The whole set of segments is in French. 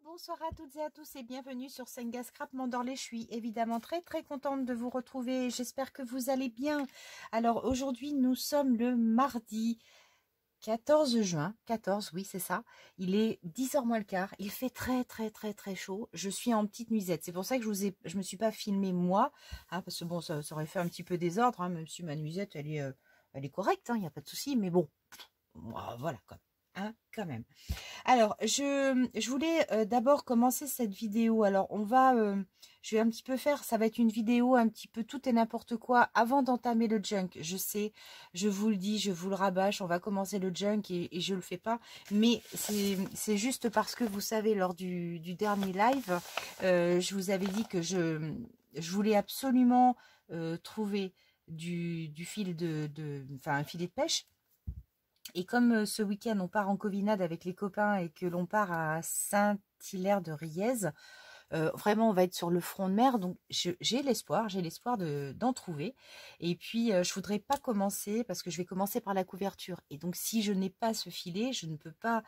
Bonsoir à toutes et à tous et bienvenue sur Senga Scrap Mandorlé. Je suis évidemment très contente de vous retrouver. J'espère que vous allez bien. Alors aujourd'hui nous sommes le mardi 14 juin. 14, oui c'est ça. Il est 10h moins le quart. Il fait très chaud. Je suis en petite nuisette. C'est pour ça que je me suis pas filmée moi. Hein, parce que bon ça aurait fait un petit peu désordre. Hein, même si ma nuisette elle est correcte. Il n'y a pas de souci. Mais bon, voilà quoi. Hein, quand même. Alors, je voulais d'abord commencer cette vidéo. Alors, je vais un petit peu faire, ça va être une vidéo un petit peu tout et n'importe quoi avant d'entamer le junk. Je sais, je vous le dis, je vous le rabâche, on va commencer le junk et je le fais pas. Mais c'est juste parce que vous savez, lors du dernier live, je vous avais dit que je voulais absolument trouver du fil enfin un filet de pêche. Et comme ce week-end, on part en covinade avec les copains et que l'on part à Saint-Hilaire-de-Riez, vraiment, on va être sur le front de mer. Donc, j'ai l'espoir d'en trouver. Et puis, je voudrais pas commencer parce que je vais commencer par la couverture. Et donc, si je n'ai pas ce filet, je ne peux pas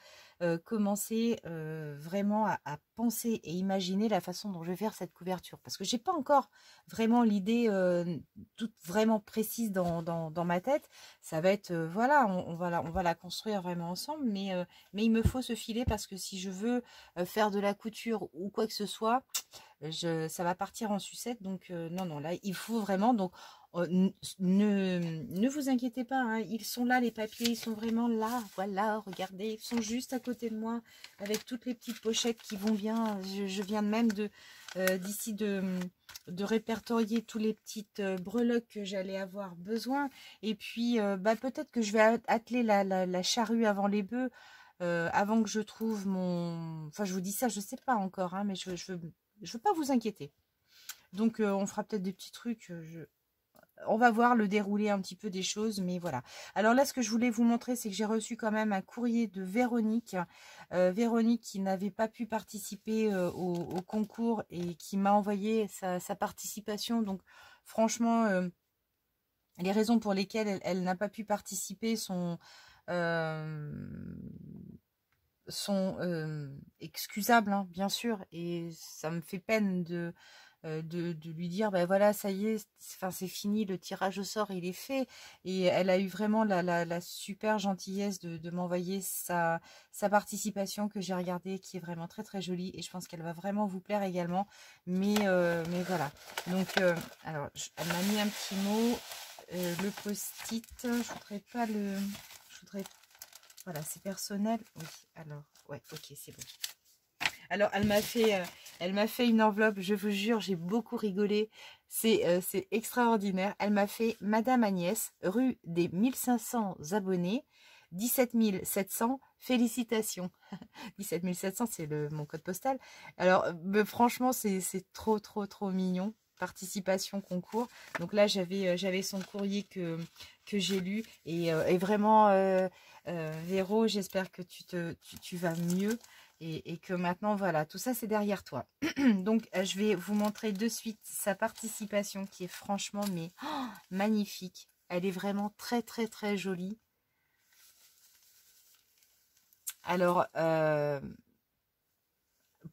commencer vraiment à penser et imaginer la façon dont je vais faire cette couverture. Parce que j'ai pas encore vraiment l'idée toute vraiment précise dans ma tête. Ça va être, voilà, on va la construire vraiment ensemble. Mais il me faut ce filet parce que si je veux faire de la couture ou quoi que ce soit, ça va partir en sucette. Donc, non, là, il faut vraiment... Donc, ne vous inquiétez pas, hein, ils sont là, les papiers, ils sont vraiment là. Voilà, regardez, ils sont juste à côté de moi avec toutes les petites pochettes qui vont bien. Je viens même d'ici de répertorier tous les petites breloques que j'allais avoir besoin. Et puis, peut-être que je vais atteler la charrue avant les bœufs. Avant que je trouve mon... Enfin, je vous dis ça, je sais pas encore, hein, mais je veux pas vous inquiéter. Donc, on fera peut-être des petits trucs. On va voir le déroulé un petit peu des choses, mais voilà. Alors là, ce que je voulais vous montrer, c'est que j'ai reçu quand même un courrier de Véronique. Véronique qui n'avait pas pu participer au concours et qui m'a envoyé sa participation. Donc, franchement, les raisons pour lesquelles elle n'a pas pu participer sont excusables, hein, bien sûr, et ça me fait peine de lui dire, ben voilà, ça y est, enfin c'est fini, le tirage au sort il est fait. Et elle a eu vraiment la super gentillesse de m'envoyer sa participation que j'ai regardée, qui est vraiment très jolie, et je pense qu'elle va vraiment vous plaire également. Mais voilà, donc alors elle m'a mis un petit mot, le post-it, je voudrais pas le... Voilà, c'est personnel. Oui, alors, ouais, ok, c'est bon. Alors, elle m'a fait une enveloppe, je vous jure, j'ai beaucoup rigolé. C'est extraordinaire. Elle m'a fait Madame Agnès, rue des 1500 abonnés, 17 700, félicitations. 17 700, c'est mon code postal. Alors, franchement, c'est trop mignon. Participation concours. Donc là, j'avais son courrier que j'ai lu. Et vraiment, Véro, j'espère que tu vas mieux. Et que maintenant, voilà, tout ça, c'est derrière toi. Donc, je vais vous montrer de suite sa participation qui est franchement, mais magnifique. Elle est vraiment très jolie. Alors,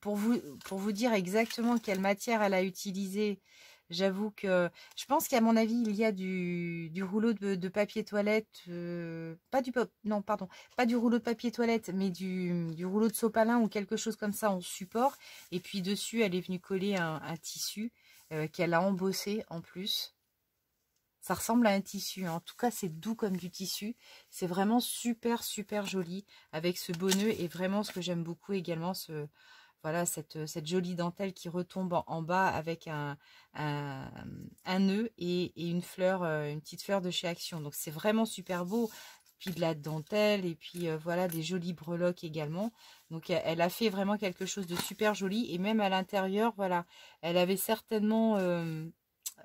pour vous dire exactement quelle matière elle a utilisé, j'avoue que je pense qu'à mon avis, il y a du rouleau de papier toilette, non, pardon, pas du rouleau de papier toilette, mais du rouleau de sopalin ou quelque chose comme ça en support. Et puis dessus, elle est venue coller un tissu qu'elle a embossé en plus. Ça ressemble à un tissu, hein. En tout cas, c'est doux comme du tissu. C'est vraiment super joli avec ce beau nœud. Et vraiment, ce que j'aime beaucoup également, voilà, cette jolie dentelle qui retombe en bas avec un nœud et une fleur, une petite fleur de chez Action. Donc, c'est vraiment super beau. Puis de la dentelle et puis voilà, des jolies breloques également. Donc, elle a fait vraiment quelque chose de super joli. Et même à l'intérieur, voilà, elle avait certainement...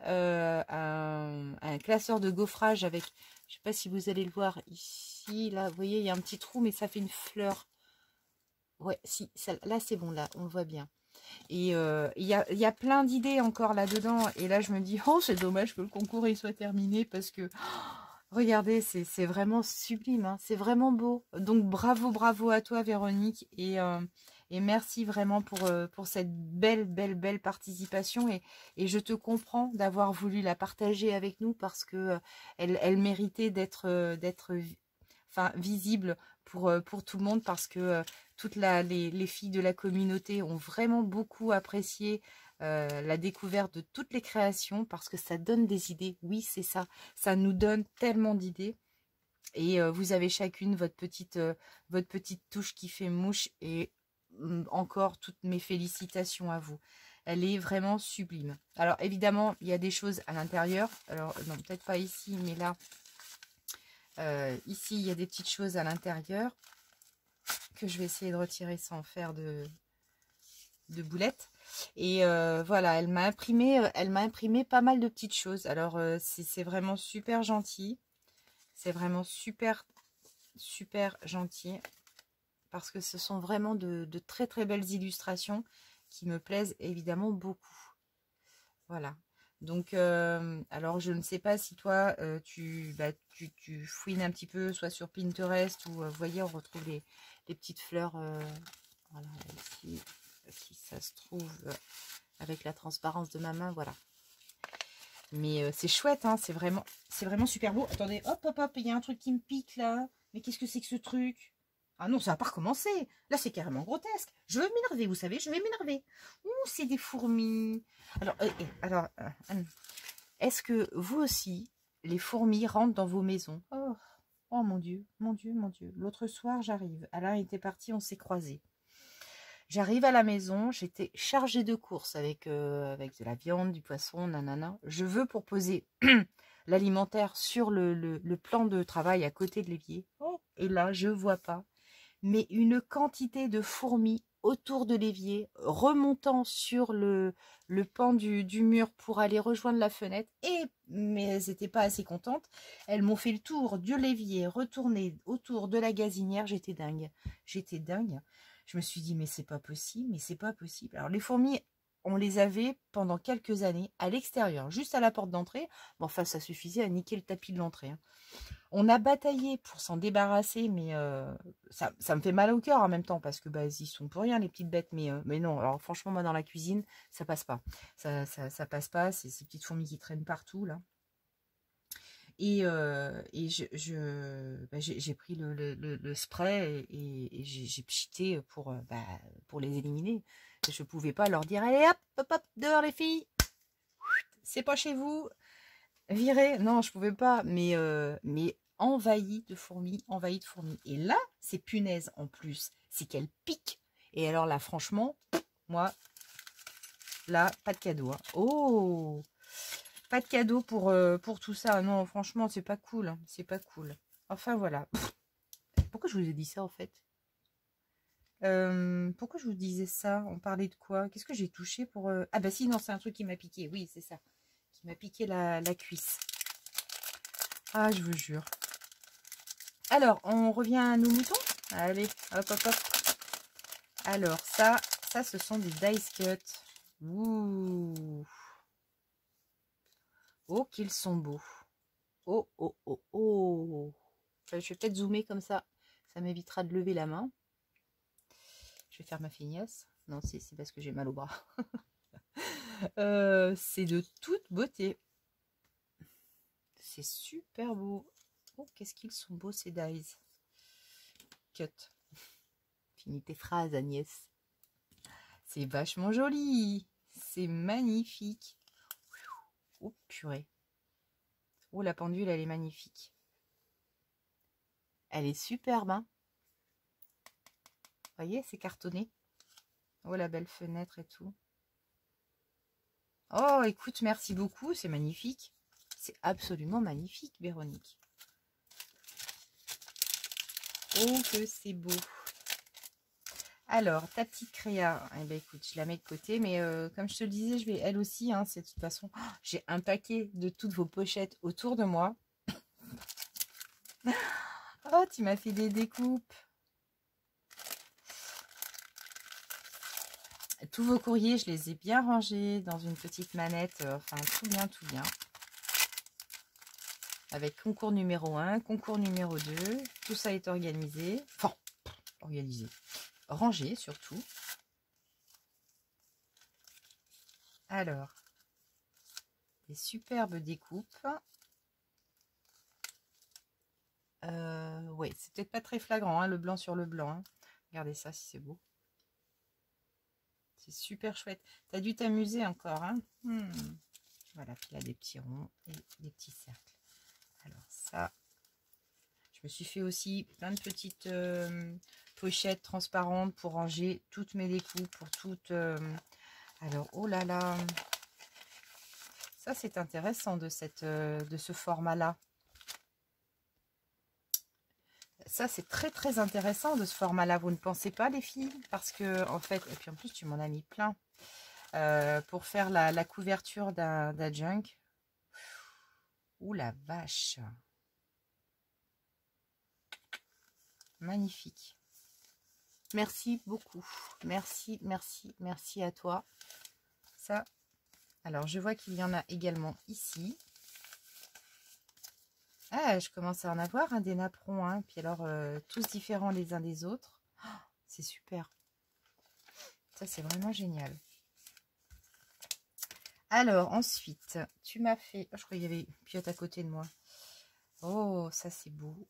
un classeur de gaufrage avec, je sais pas si vous allez le voir ici, là, vous voyez, il y a un petit trou, mais ça fait une fleur. Ouais, si, là c'est bon, là, on le voit bien. Et il y a plein d'idées encore là-dedans. Et là, je me dis, oh, c'est dommage que le concours il soit terminé parce que Regardez, c'est vraiment sublime, hein, c'est vraiment beau. Donc bravo, bravo à toi Véronique et merci vraiment pour cette belle participation et je te comprends d'avoir voulu la partager avec nous parce que elle méritait enfin, visible pour tout le monde parce que toutes les filles de la communauté ont vraiment beaucoup apprécié la découverte de toutes les créations parce que ça donne des idées. Oui, c'est ça. Ça nous donne tellement d'idées. Et vous avez chacune votre petite touche qui fait mouche. Et encore toutes mes félicitations à vous. Elle est vraiment sublime. Alors évidemment, il y a des choses à l'intérieur. Alors non, peut-être pas ici, mais là. Ici, il y a des petites choses à l'intérieur que je vais essayer de retirer sans faire de boulettes. Et voilà, elle m'a imprimé pas mal de petites choses. Alors c'est vraiment super gentil. C'est vraiment super gentil. Parce que ce sont vraiment de très belles illustrations qui me plaisent évidemment beaucoup. Voilà. Donc, alors je ne sais pas si toi, tu fouines un petit peu, soit sur Pinterest, ou vous voyez, on retrouve les petites fleurs, voilà, ici, si ça se trouve, avec la transparence de ma main, voilà. Mais c'est chouette, hein, c'est vraiment super beau. Attendez, hop, hop, hop, il y a un truc qui me pique, là. Mais qu'est-ce que c'est que ce truc? Ah non, ça va pas recommencer. Là, c'est carrément grotesque. Je vais m'énerver, vous savez, je vais m'énerver. Ouh, c'est des fourmis. Alors, est-ce que vous aussi, les fourmis rentrent dans vos maisons? Oh, oh mon Dieu, mon Dieu, mon Dieu. L'autre soir, j'arrive. Alain était parti, on s'est croisés. J'arrive à la maison, j'étais chargée de courses avec de la viande, du poisson, nanana. Je veux pour poser l'alimentaire sur le plan de travail à côté de l'évier. Oh, et là, je vois pas. Mais une quantité de fourmis autour de l'évier, remontant sur le pan du mur pour aller rejoindre la fenêtre. Mais elles n'étaient pas assez contentes. Elles m'ont fait le tour de l'évier, retourné autour de la gazinière. J'étais dingue. J'étais dingue. Je me suis dit, mais c'est pas possible, mais c'est pas possible. Alors, les fourmis, on les avait pendant quelques années à l'extérieur, juste à la porte d'entrée. Bon, enfin, ça suffisait à niquer le tapis de l'entrée, hein. On a bataillé pour s'en débarrasser, mais ça me fait mal au cœur en même temps, parce que bah, ils sont pour rien, les petites bêtes. Mais non, alors franchement, moi, dans la cuisine, ça passe pas. Ça passe pas, c'est ces petites fourmis qui traînent partout, là. Et j'ai pris le spray et j'ai pchité pour les éliminer. Je pouvais pas leur dire, allez hop, hop, hop, dehors les filles, c'est pas chez vous, virez. Non, je pouvais pas, mais envahi de fourmis, envahi de fourmis. Et là, ces punaises en plus, c'est qu'elles piquent. Et alors là, franchement, moi, là, pas de cadeau, hein. Oh, pas de cadeau pour tout ça. Non, franchement, c'est pas cool, hein. C'est pas cool. Enfin, voilà. Pourquoi je vous ai dit ça, en fait? Pourquoi je vous disais ça? On parlait de quoi? Qu'est-ce que j'ai touché pour... Ah bah si, non, c'est un truc qui m'a piqué. Oui, c'est ça. Qui m'a piqué la cuisse. Ah, je vous jure. Alors, on revient à nos moutons? Allez, hop, hop, hop. Alors, ça, ce sont des dice cuts. Ouh. Oh, qu'ils sont beaux. Oh, oh, oh, oh. Je vais peut-être zoomer comme ça. Ça m'évitera de lever la main. Je vais faire ma feignasse. Non, c'est parce que j'ai mal au bras. C'est de toute beauté. C'est super beau. Oh, qu'est-ce qu'ils sont beaux ces dies. Cut. Finis tes phrases, Agnès. C'est vachement joli. C'est magnifique. Oh, purée. Oh, la pendule, elle est magnifique. Elle est superbe, hein. Vous voyez, c'est cartonné. Oh, la belle fenêtre et tout. Oh, écoute, merci beaucoup. C'est magnifique. C'est absolument magnifique, Véronique. Oh, que c'est beau. Alors, ta petite créa, eh ben, écoute, je la mets de côté, mais comme je te le disais, je vais elle aussi, hein, c'est de toute façon, j'ai un paquet de toutes vos pochettes autour de moi. Oh, tu m'as fait des découpes. Tous vos courriers, je les ai bien rangés dans une petite manette, enfin, tout bien, tout bien. avec concours numéro 1, concours numéro 2. Tout ça est organisé. Enfin, organisé. Rangé surtout. Alors, des superbes découpes. Oui, c'est peut-être pas très flagrant, hein, le blanc sur le blanc. Hein. Regardez ça si c'est beau. C'est super chouette. Tu as dû t'amuser encore. Hein. Voilà, puis là, des petits ronds et des petits cercles. Alors ça, je me suis fait aussi plein de petites pochettes transparentes pour ranger toutes mes découpes, pour toutes... Alors, oh là là, ça c'est intéressant de ce format-là. Ça, c'est très, très intéressant de ce format-là. Vous ne pensez pas, les filles? Parce que, en fait, et puis en plus, tu m'en as mis plein. Pour faire la couverture d'un junk. Ouh la vache! Magnifique. Merci beaucoup. Merci, merci, merci à toi. Ça, alors, je vois qu'il y en a également ici. Ah, je commence à en avoir des napperons, hein. Puis alors, tous différents les uns des autres. Oh, c'est super. Ça, c'est vraiment génial. Alors, ensuite, tu m'as fait... Oh, je crois qu'il y avait une piotte à côté de moi. Oh, ça, c'est beau.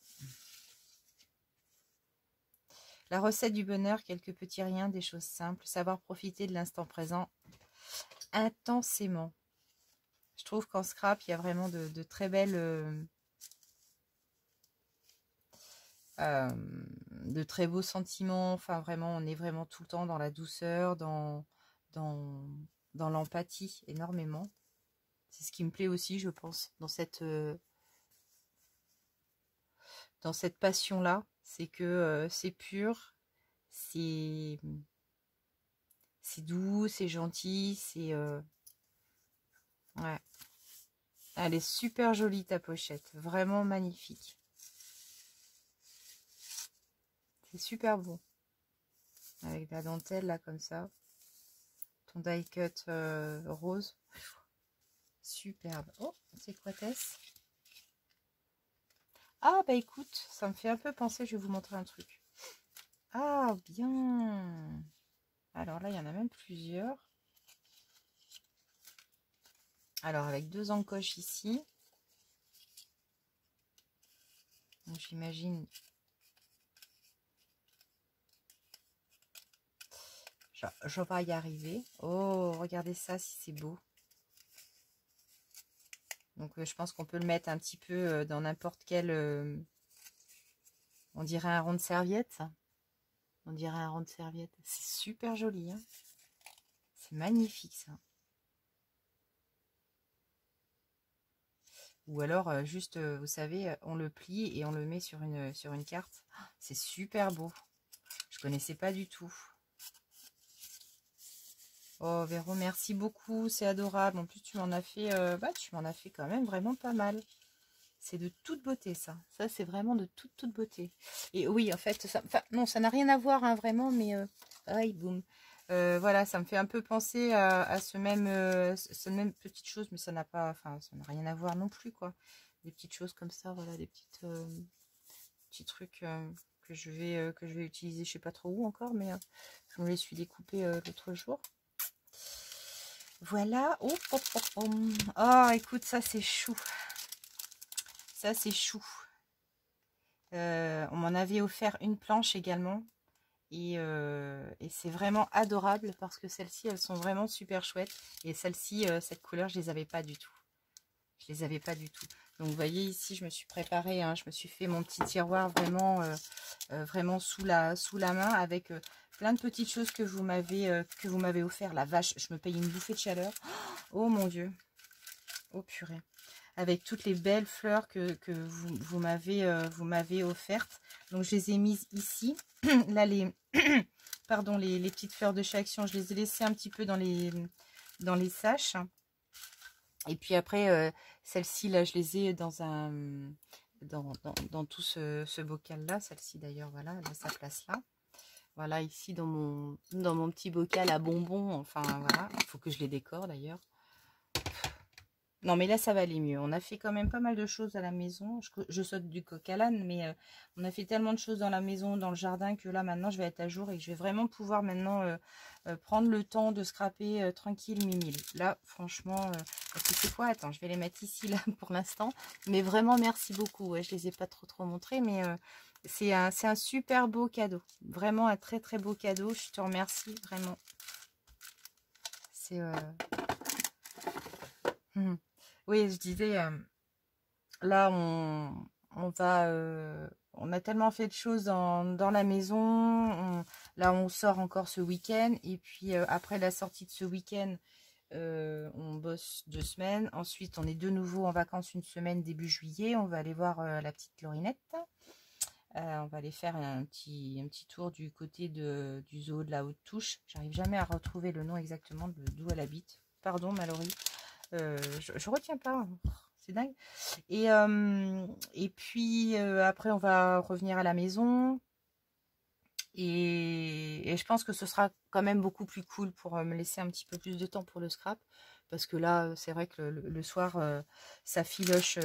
La recette du bonheur, quelques petits riens, des choses simples. Savoir profiter de l'instant présent intensément. Je trouve qu'en scrap, il y a vraiment de très belles... de très beaux sentiments. Enfin, vraiment, on est vraiment tout le temps dans la douceur, dans l'empathie, énormément. C'est ce qui me plaît aussi, je pense, dans cette passion-là. C'est que c'est pur, c'est doux, c'est gentil, c'est... ouais. Elle est super jolie, ta pochette. Vraiment magnifique. C'est super beau. Avec la dentelle, là, comme ça. Ton die cut rose. Superbe. Oh, c'est quoi, Tess? Ah, bah écoute, ça me fait un peu penser, je vais vous montrer un truc. Ah, bien. Alors là, il y en a même plusieurs. Alors, avec 2 encoches ici. Donc, j'imagine... Je vais y arriver. Oh, regardez ça, si c'est beau. Donc, je pense qu'on peut le mettre un petit peu dans n'importe quel... on dirait un rond de serviette. On dirait un rond de serviette. C'est super joli. Hein, c'est magnifique, ça. Ou alors, juste, vous savez, on le plie et on le met sur une carte. C'est super beau. Je connaissais pas du tout. Oh, Véro, merci beaucoup. C'est adorable. En plus, tu m'en as fait, tu m'en as fait quand même vraiment pas mal. C'est de toute beauté, ça. Ça, c'est vraiment de toute beauté. Et oui, en fait, ça, non, ça n'a rien à voir, hein, vraiment, mais... aïe, boum. Voilà, ça me fait un peu penser à cette même petite chose, mais ça n'a pas... Enfin, ça n'a rien à voir non plus, quoi. Des petites choses comme ça, voilà, des petits trucs que je vais utiliser, je sais pas trop où encore, mais je me les suis découpés l'autre jour. Voilà. Oh, oh, oh, oh. Oh, écoute, ça, c'est chou. Ça, c'est chou. On m'en avait offert une planche également. Et c'est vraiment adorable parce que celles-ci, elles sont vraiment super chouettes. Et celles-ci, cette couleur, je les avais pas du tout. Je les avais pas du tout. Donc, vous voyez ici, je me suis préparée. Hein, je me suis fait mon petit tiroir vraiment sous la main avec plein de petites choses que vous m'avez offert. La vache, je me paye une bouffée de chaleur. Oh mon Dieu. Oh purée. Avec toutes les belles fleurs que vous m'avez offertes. Donc, je les ai mises ici. Là, pardon, les petites fleurs de chaque action, je les ai laissées un petit peu dans les saches. Et puis après, celles-ci, là, je les ai dans tout ce bocal-là. Celle-ci, d'ailleurs, voilà, elle a sa place là. Voilà, ici, dans mon petit bocal à bonbons. Enfin, voilà, il faut que je les décore, d'ailleurs. Non, mais là, ça va aller mieux. On a fait quand même pas mal de choses à la maison. Je saute du coq à l'âne, mais on a fait tellement de choses dans la maison, dans le jardin, que là, maintenant, je vais être à jour et je vais vraiment pouvoir maintenant prendre le temps de scraper tranquille mes milles. Là, franchement, tu sais quoi? Attends, je vais les mettre ici, là, pour l'instant. Mais vraiment, merci beaucoup. Ouais, je les ai pas trop montrés, mais c'est un super beau cadeau. Vraiment un très, très beau cadeau. Je te remercie, vraiment. C'est... Oui, je disais... Là, on a tellement fait de choses dans la maison. Là, on sort encore ce week-end. Et puis, après la sortie de ce week-end, on bosse 2 semaines. Ensuite, on est de nouveau en vacances une semaine début juillet. On va aller voir la petite Laurinette. On va aller faire un petit tour du côté du zoo de la Haute-Touche. J'arrive jamais à retrouver le nom exactement d'où elle habite. Pardon, Mallory. Je retiens pas. C'est dingue. Et puis après, on va revenir à la maison. Et je pense que ce sera quand même beaucoup plus cool pour me laisser un petit peu plus de temps pour le scrap. Parce que là, c'est vrai que le soir, ça filoche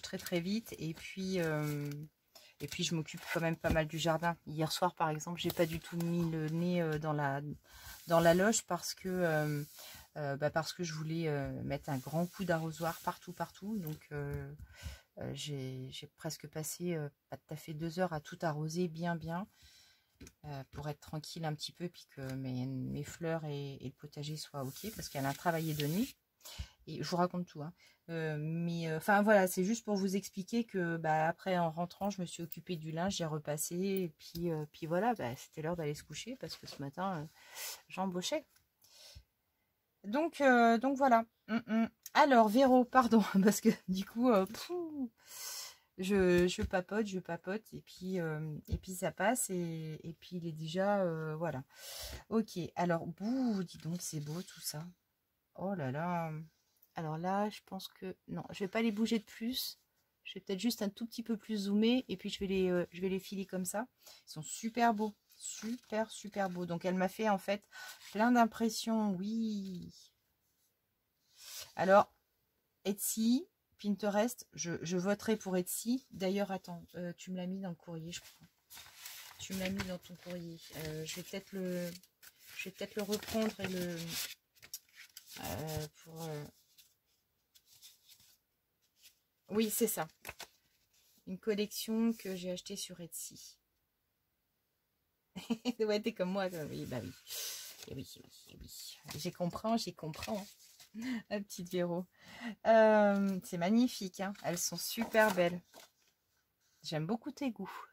très très vite. Et puis je m'occupe quand même pas mal du jardin. Hier soir, par exemple, j'ai pas du tout mis le nez dans la loge parce que je voulais mettre un grand coup d'arrosoir partout. Donc j'ai presque passé pas tout à fait 2 heures à tout arroser bien pour être tranquille un petit peu, puis que mes fleurs et le potager soient ok, parce qu'elle a travaillé de nuit. Et je vous raconte tout, hein. Mais enfin voilà, c'est juste pour vous expliquer que après, en rentrant, je me suis occupée du linge, j'ai repassé, et puis voilà, c'était l'heure d'aller se coucher parce que ce matin, j'embauchais. Donc voilà. Alors, Véro, pardon, parce que du coup, je papote, et puis ça passe, et puis il est déjà, voilà. Ok, alors, bouh, dis donc, c'est beau tout ça. Oh là là. Alors là, je pense que, non, je vais pas les bouger de plus. Je vais peut-être juste un tout petit peu plus zoomer, et puis je vais les filer comme ça. Ils sont super beaux. Super beaux. Donc, elle m'a fait, en fait, plein d'impressions, oui. Alors, Etsy, Pinterest, je voterai pour Etsy. D'ailleurs, attends, tu me l'as mis dans le courrier, je crois. Tu me l'as mis dans ton courrier. Je vais peut-être le reprendre et le pour. Oui, c'est ça. Une collection que j'ai achetée sur Etsy. Ouais, t'es comme moi. Oui, bah oui. Et oui, oui. J'y comprends. La petite Véro. C'est magnifique, hein. Elles sont super belles. J'aime beaucoup tes goûts.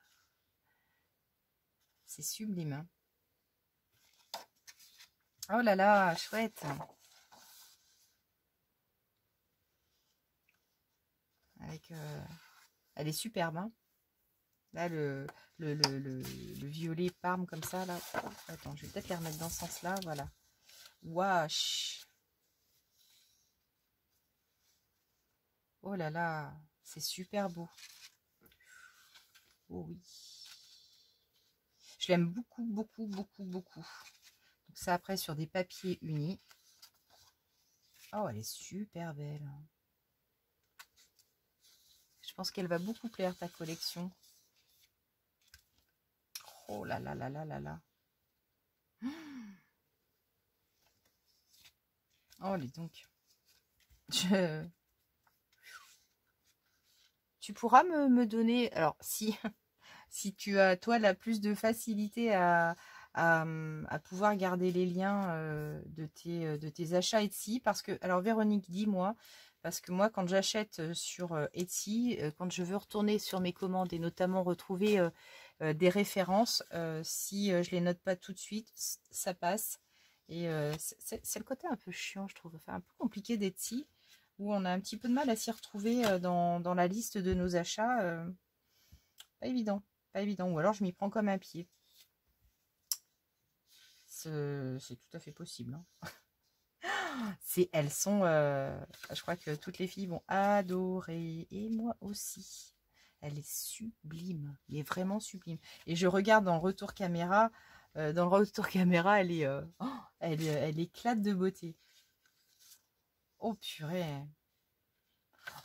C'est sublime, hein. Oh là là, chouette. Avec, elle est superbe, hein. Là, le violet parme comme ça, là. Attends, je vais peut-être les remettre dans ce sens-là, voilà. Waouh. Oh là là, c'est super beau. Oh oui. Je l'aime beaucoup. Donc ça, après, sur des papiers unis. Oh, elle est super belle. Je pense qu'elle va beaucoup plaire, ta collection. Oh là là là là là là. Oh, les donc. Tu pourras me donner... Alors, si tu as, toi, la plus de facilité à pouvoir garder les liens de tes achats Etsy. Parce que, alors, Véronique, dis-moi, parce que moi, quand j'achète sur Etsy, quand je veux retourner sur mes commandes et notamment retrouver des références, si je les note pas tout de suite, ça passe. Et c'est le côté un peu chiant, je trouve, enfin un peu compliqué d'Etsy, où on a un petit peu de mal à s'y retrouver dans la liste de nos achats. Pas évident, pas évident. Ou alors je m'y prends comme un pied. C'est tout à fait possible, hein. Elles sont, je crois que toutes les filles vont adorer, et moi aussi. Elle est sublime, mais vraiment sublime. Et je regarde dans le retour caméra, elle éclate de beauté. Oh purée.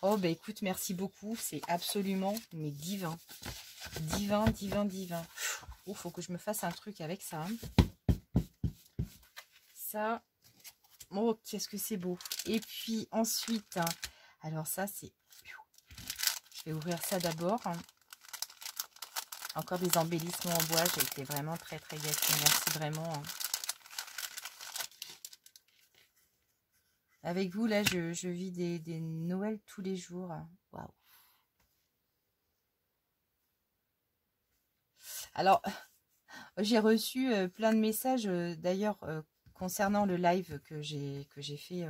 Oh, bah écoute, merci beaucoup. C'est absolument, mais divin. Divin, divin, divin. Oh, faut que je me fasse un truc avec ça. Hein. Ça, oh, qu'est-ce que c'est beau. Et puis ensuite, hein, alors ça, c'est... Je vais ouvrir ça d'abord. Encore des embellissements en bois. J'ai été vraiment très, très gâtée. Merci vraiment. Hein. Avec vous, là, je vis des Noëls tous les jours. Waouh. Alors, j'ai reçu plein de messages, d'ailleurs, concernant le live que j'ai fait.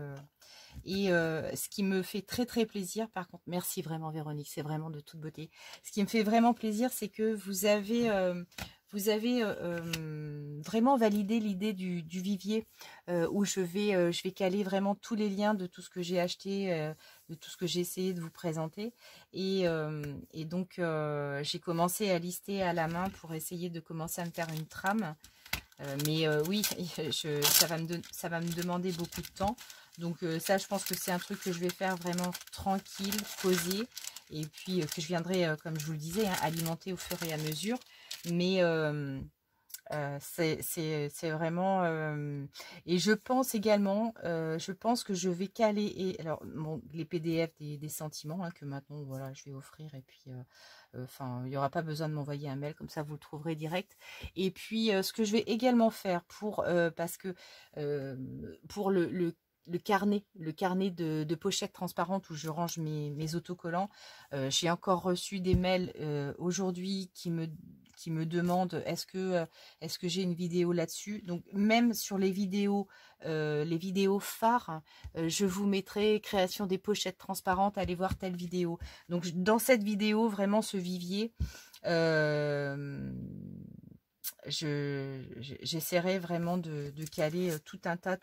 Et ce qui me fait très très plaisir, par contre, merci vraiment Véronique, c'est vraiment de toute beauté. Ce qui me fait vraiment plaisir, c'est que vous avez vraiment validé l'idée du vivier où je vais caler vraiment tous les liens de tout ce que j'ai acheté, de tout ce que j'ai essayé de vous présenter. Et donc, j'ai commencé à lister à la main pour essayer de commencer à me faire une trame. Mais oui, ça va me demander beaucoup de temps. Donc ça, je pense que c'est un truc que je vais faire vraiment tranquille, posé. Et puis que je viendrai, comme je vous le disais, hein, alimenter au fur et à mesure. Mais c'est vraiment... et je pense également, je pense que je vais caler... alors, bon, les PDF des sentiments hein, que maintenant, voilà, je vais offrir. Et puis... enfin, il n'y aura pas besoin de m'envoyer un mail, comme ça vous le trouverez direct. Et puis, ce que je vais également faire parce que pour le carnet de pochettes transparentes où je range mes autocollants, j'ai encore reçu des mails aujourd'hui qui me demandent est-ce que j'ai une vidéo là-dessus. Donc même sur les vidéos phares, je vous mettrai création des pochettes transparentes, allez voir telle vidéo. Donc dans cette vidéo, vraiment ce vivier, j'essaierai vraiment de caler tout un tas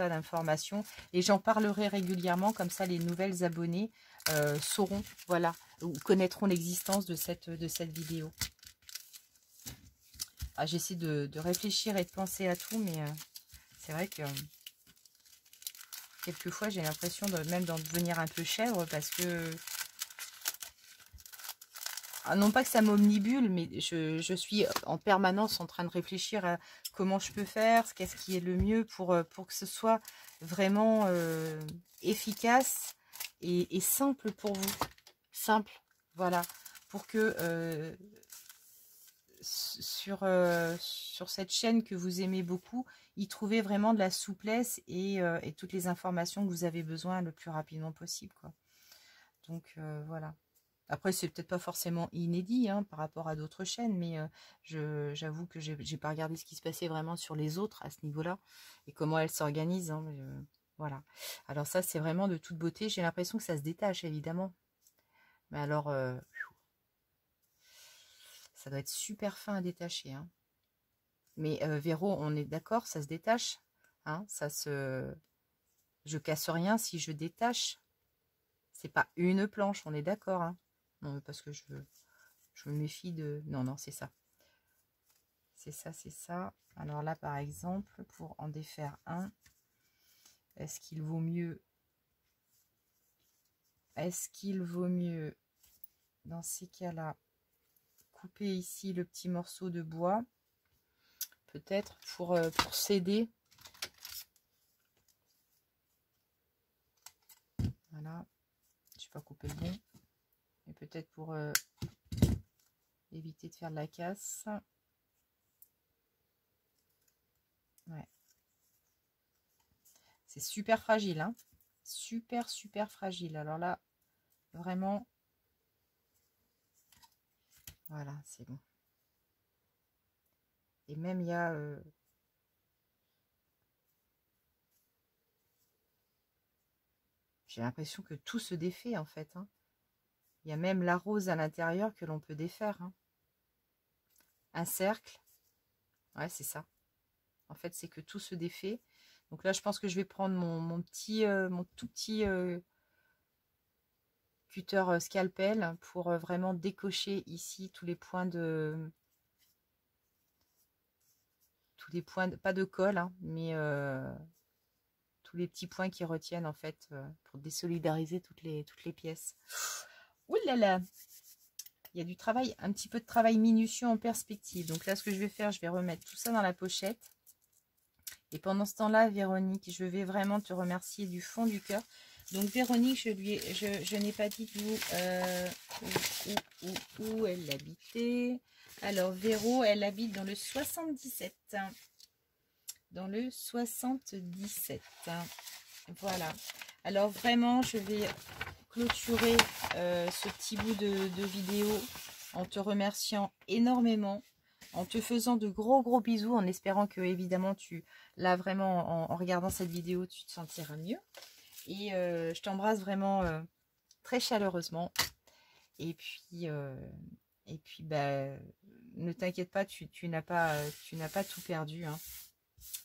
d'informations et j'en parlerai régulièrement, comme ça les nouvelles abonnées sauront, voilà, ou connaîtront l'existence de cette vidéo. Ah, j'essaie de réfléchir et de penser à tout, mais c'est vrai que quelquefois j'ai l'impression même d'en devenir un peu chèvre parce que non pas que ça m'omnibule, mais je suis en permanence en train de réfléchir à comment je peux faire, qu'est-ce qui est le mieux pour que ce soit vraiment efficace et simple pour vous. Simple, voilà. Pour que sur cette chaîne que vous aimez beaucoup, y trouver vraiment de la souplesse et toutes les informations que vous avez besoin le plus rapidement possible, quoi. Donc voilà. Après, c'est peut-être pas forcément inédit hein, par rapport à d'autres chaînes, mais j'avoue que j'ai pas regardé ce qui se passait vraiment sur les autres à ce niveau-là et comment elles s'organisent. Hein, voilà. Alors ça, c'est vraiment de toute beauté. J'ai l'impression que ça se détache, évidemment. Mais alors, ça doit être super fin à détacher. Hein. Mais Véro, on est d'accord, ça se détache. Hein, je casse rien si je détache. C'est pas une planche, on est d'accord. Hein. Non, parce que je me méfie de... Non, non, c'est ça. C'est ça, c'est ça. Alors là, par exemple, pour en défaire un, est-ce qu'il vaut mieux... dans ces cas-là, couper ici le petit morceau de bois, peut-être pour s'aider. Voilà. Je vais pas couper le bon. Mais peut-être pour éviter de faire de la casse. Ouais. C'est super fragile, hein. Super, super fragile. Alors là, vraiment, voilà, c'est bon. Et même, il y a... j'ai l'impression que tout se défait, en fait. Hein. Il y a même la rose à l'intérieur que l'on peut défaire. Hein. Un cercle. Ouais, c'est ça. En fait, c'est que tout se défait. Donc là, je pense que je vais prendre mon tout petit cutter scalpel pour vraiment décocher ici tous les points de... pas de colle, hein, mais tous les petits points qui retiennent en fait pour désolidariser toutes les pièces. Ouh là là, il y a du travail, un petit peu de travail minutieux en perspective. Donc là, ce que je vais faire, je vais remettre tout ça dans la pochette. Et pendant ce temps-là, Véronique, je vais vraiment te remercier du fond du cœur. Donc Véronique, je n'ai pas dit où elle habitait. Alors Véro, elle habite dans le 77. Dans le 77. Voilà. Alors vraiment, je vais clôturer ce petit bout de vidéo en te remerciant énormément, en te faisant de gros bisous, en espérant que évidemment tu, là vraiment en regardant cette vidéo, tu te sentiras mieux. Et je t'embrasse vraiment très chaleureusement. Et puis bah, ne t'inquiète pas, tu n'as pas tout perdu. Hein.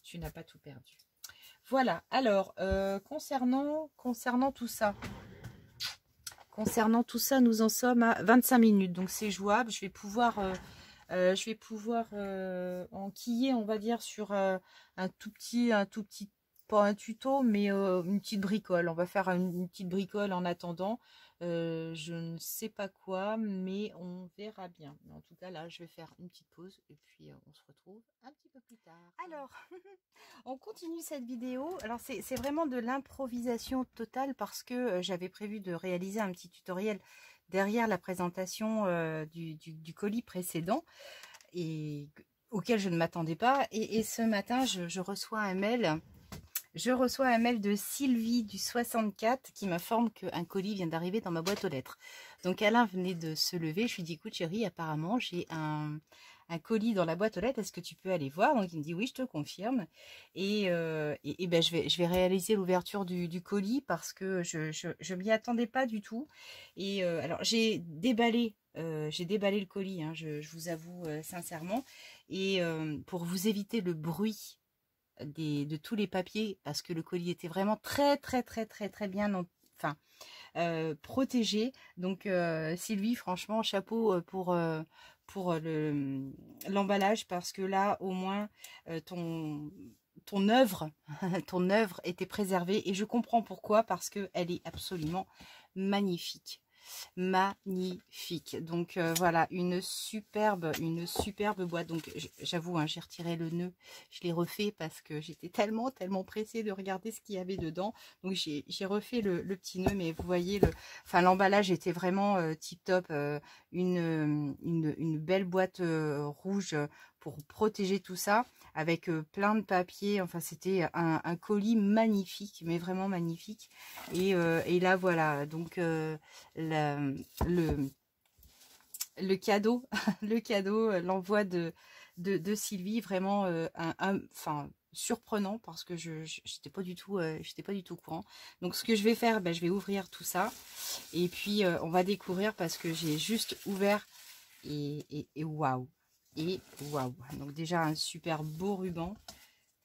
Tu n'as pas tout perdu. Voilà, alors, concernant tout ça, nous en sommes à 25 minutes. Donc, c'est jouable. Je vais pouvoir enquiller, on va dire, sur un tout petit, pas un tuto, mais une petite bricole. On va faire une petite bricole en attendant. Je ne sais pas quoi, mais on verra bien. Mais en tout cas, là, je vais faire une petite pause et puis on se retrouve un petit peu plus tard. Alors, on continue cette vidéo. Alors, c'est vraiment de l'improvisation totale parce que j'avais prévu de réaliser un petit tutoriel derrière la présentation du colis précédent et auquel je ne m'attendais pas. Et ce matin, je reçois un mail. Je reçois un mail de Sylvie du 64 qui m'informe qu'un colis vient d'arriver dans ma boîte aux lettres. Donc Alain venait de se lever. Je lui dis, écoute chérie, apparemment j'ai un colis dans la boîte aux lettres. Est-ce que tu peux aller voir? Donc il me dit, oui, je te confirme. Et ben, je vais réaliser l'ouverture du colis parce que je m'y attendais pas du tout. Et alors j'ai déballé le colis, hein, je vous avoue sincèrement. Et pour vous éviter le bruit de tous les papiers, parce que le colis était vraiment très bien protégé. Donc Sylvie, franchement, chapeau pour l'emballage, parce que là au moins ton œuvre ton œuvre était préservée, et je comprends pourquoi, parce que elle est absolument magnifique. Magnifique. Donc voilà, une superbe boîte. Donc j'avoue, hein, j'ai retiré le nœud, je l'ai refait parce que j'étais tellement pressée de regarder ce qu'il y avait dedans. Donc j'ai refait le petit nœud, mais vous voyez, l'emballage était vraiment tip top. Une belle boîte rouge pour protéger tout ça, avec plein de papier. Enfin, c'était un colis magnifique, mais vraiment magnifique. Et là voilà, donc le cadeau l'envoi de Sylvie, vraiment enfin surprenant, parce que j'étais pas du tout au courant. Donc ce que je vais faire, ben, je vais ouvrir tout ça et puis on va découvrir, parce que j'ai juste ouvert et waouh, donc déjà un super beau ruban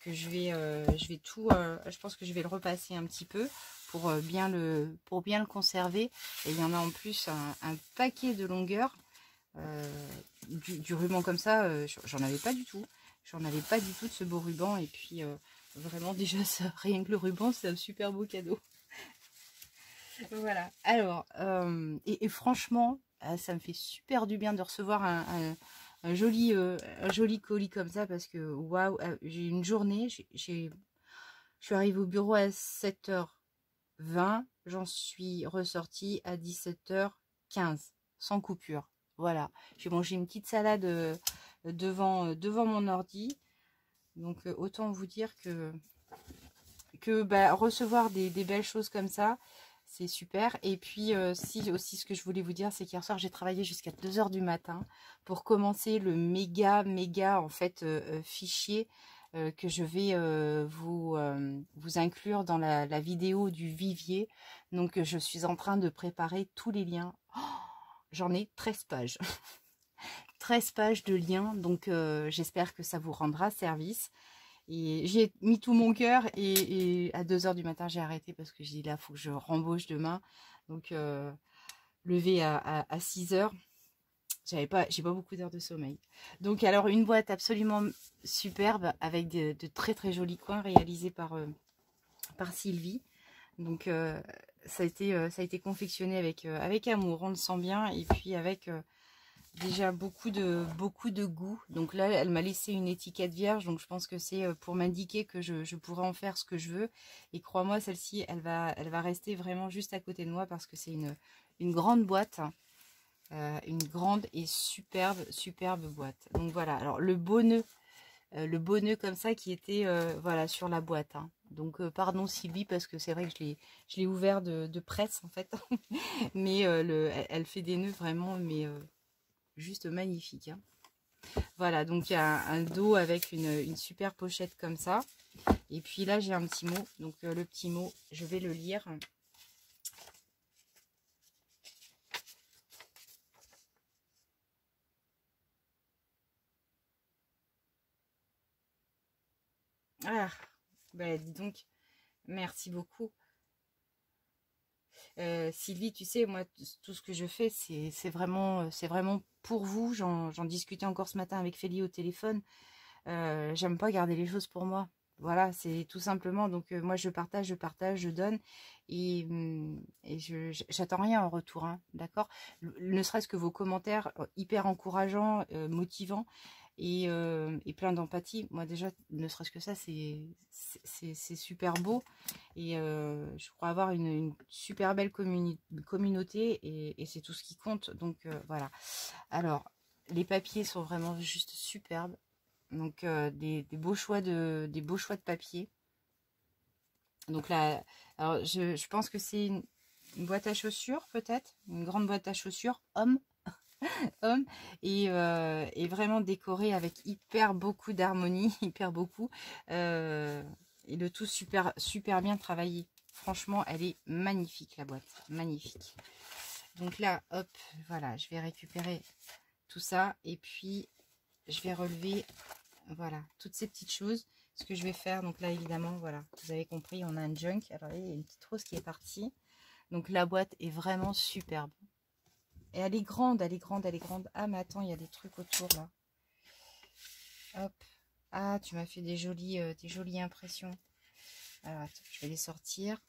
que je vais je pense que je vais le repasser un petit peu pour bien le conserver. Et il y en a en plus un paquet de longueur, du ruban comme ça, j'en avais pas du tout. De ce beau ruban. Et puis vraiment, déjà ça, rien que le ruban, c'est un super beau cadeau. Voilà, alors et franchement, ça me fait super du bien de recevoir un joli colis comme ça, parce que waouh, j'ai une journée, je suis arrivée au bureau à 7h20, j'en suis ressortie à 17h15 sans coupure. Voilà, j'ai mangé une petite salade devant mon ordi. Donc autant vous dire que bah, recevoir des belles choses comme ça, c'est super. Et puis si aussi, ce que je voulais vous dire, c'est qu'hier soir j'ai travaillé jusqu'à 2h du matin pour commencer le méga en fait fichier que je vais vous inclure dans la vidéo du vivier. Donc je suis en train de préparer tous les liens. Oh, j'en ai 13 pages. 13 pages de liens, donc j'espère que ça vous rendra service. Et j'ai mis tout mon cœur, et à 2h du matin j'ai arrêté, parce que j'ai dit là, faut que je rembauche demain. Donc levé à 6h, j'ai pas beaucoup d'heures de sommeil. Donc alors, une boîte absolument superbe, avec de très jolis coins réalisés par par Sylvie. Donc ça a été confectionné avec amour, on le sent bien, et puis avec déjà beaucoup de goût. Donc là, elle m'a laissé une étiquette vierge, donc je pense que c'est pour m'indiquer que je pourrais en faire ce que je veux. Et crois-moi, celle-ci, elle va rester vraiment juste à côté de moi parce que c'est une grande boîte, une grande et superbe boîte. Donc voilà, alors le beau nœud comme ça qui était voilà sur la boîte, hein. Donc pardon Sylvie, parce que c'est vrai que je l'ai ouvert de presse en fait. Mais elle fait des nœuds vraiment, mais juste magnifique, hein. Voilà, donc il y a un dos avec une super pochette comme ça. Et puis là j'ai un petit mot, donc le petit mot je vais le lire. Ah, bah dis donc, merci beaucoup. Sylvie, tu sais, moi, tout ce que je fais, c'est vraiment pour vous. J'en discutais encore ce matin avec Félie au téléphone. J'aime pas garder les choses pour moi. Voilà, c'est tout simplement. Donc, moi, je partage, je donne. Et j'attends rien en retour, hein, d'accord? Ne serait-ce que vos commentaires hyper encourageants, motivants et plein d'empathie. Moi, déjà, ne serait-ce que ça, c'est super beau. Et je crois avoir une super belle communauté et c'est tout ce qui compte. Donc, voilà. Alors, les papiers sont vraiment juste superbes. Donc des beaux choix des beaux choix de papier. Donc là, alors je pense que c'est une boîte à chaussures peut-être, une grande boîte à chaussures homme, homme et vraiment décorée avec hyper beaucoup d'harmonie, hyper beaucoup et le tout super bien travaillé. Franchement, elle est magnifique la boîte, magnifique. Donc là, hop, voilà, je vais récupérer tout ça et puis je vais relever. Voilà, toutes ces petites choses. Ce que je vais faire, donc là, évidemment, voilà, vous avez compris, on a un junk. Alors, il y a une petite rose qui est partie. Donc, la boîte est vraiment superbe. Et elle est grande, elle est grande, elle est grande. Ah, mais attends, il y a des trucs autour, là. Hop. Ah, tu m'as fait des jolies impressions. Alors, attends, je vais les sortir.